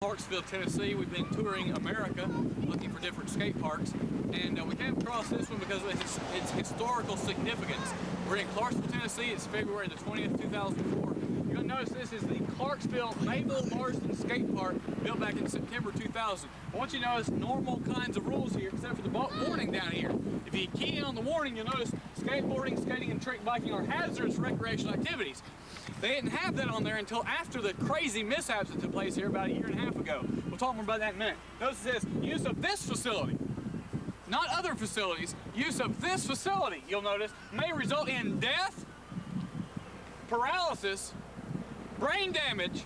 Clarksville, Tennessee. We've been touring America looking for different skate parks, and we came across this one because of its historical significance. We're in Clarksville, Tennessee. It's February the 20th, 2004. You're going to notice this is the Clarksville Mabel Marston Skate Park, built back in September 2000. I want you to notice normal kinds of rules here, except for the warning down here. If you key in on the warning, you'll notice skateboarding, skating, and trick biking are hazardous recreational activities. They didn't have that on there until after the crazy mishaps that took place here about a year and a half ago. We'll talk more about that in a minute. Notice it says, use of this facility, not other facilities. Use of this facility, you'll notice, may result in death, paralysis, brain damage,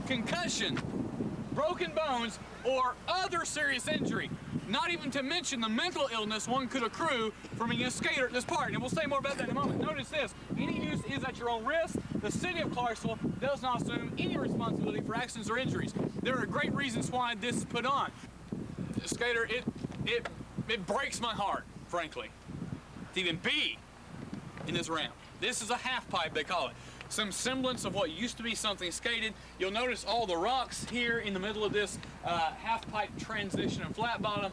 concussion, broken bones, or other serious injury. Not even to mention the mental illness one could accrue from being a skater at this park. And we'll say more about that in a moment. Notice this, any use is at your own risk. The city of Clarksville does not assume any responsibility for accidents or injuries. There are great reasons why this is put on. Skater, it breaks my heart, frankly, to even be in this ramp. This is a half pipe, they call it. Some semblance of what used to be something skated. You'll notice all the rocks here in the middle of this half pipe transition and flat bottom.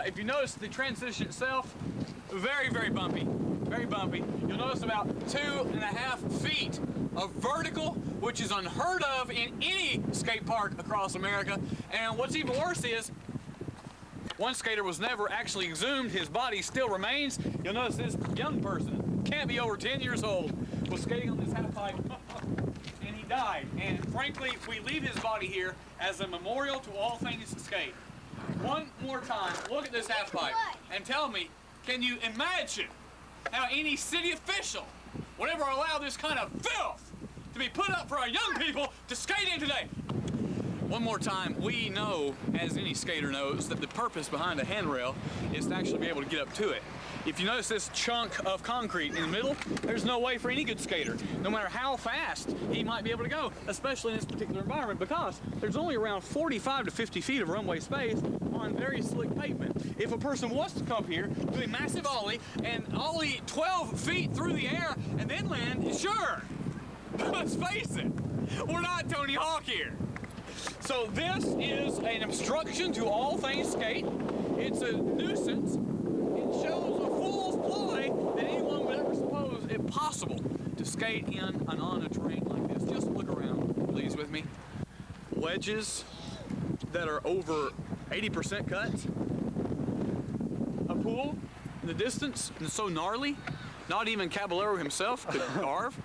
If you notice the transition itself, very, very bumpy, very bumpy. You'll notice about 2.5 feet of vertical, which is unheard of in any skate park across America. And what's even worse is, one skater was never actually exhumed. His body still remains. You'll notice this young person, can't be over 10 years old, was skating on this half pipe and he died. And frankly, we leave his body here as a memorial to all things skate. One more time, look at this half pipe and tell me, can you imagine how any city official would ever allow this kind of filth to be put up for our young people to skate in today? One more time, we know, as any skater knows, that the purpose behind a handrail is to actually be able to get up to it. If you notice this chunk of concrete in the middle, there's no way for any good skater, no matter how fast he might be able to go, especially in this particular environment, because there's only around 45 to 50 feet of runway space on very slick pavement. If a person wants to come here, do a massive ollie, and ollie 12 feet through the air and then land, sure, but let's face it, we're not Tony Hawk here. So this is an obstruction to all things skate. It's a nuisance. It shows a fool's ploy that anyone would ever suppose it possible to skate in and on a terrain like this. Just look around, please, with me. Wedges that are over 80% cut. A pool in the distance, and so gnarly, not even Caballero himself could carve.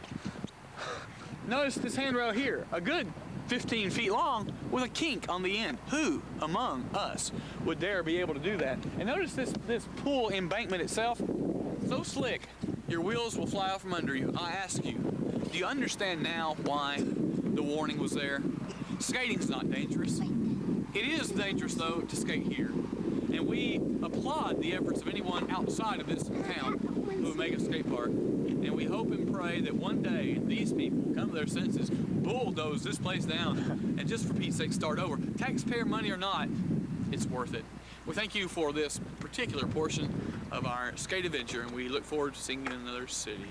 Notice this handrail here, a good 15 feet long with a kink on the end. Who among us would dare be able to do that? And notice this pool embankment itself, so slick, your wheels will fly out from under you. I ask you, do you understand now why the warning was there? Skating's not dangerous. It is dangerous, though, to skate here. And we applaud the efforts of anyone outside of this town who would make a skate park. And we hope and pray that one day these people come to their senses, bulldoze this place down, and just for Pete's sake start over. Taxpayer money or not, it's worth it. We thank you for this particular portion of our skate adventure, and we look forward to seeing you in another city.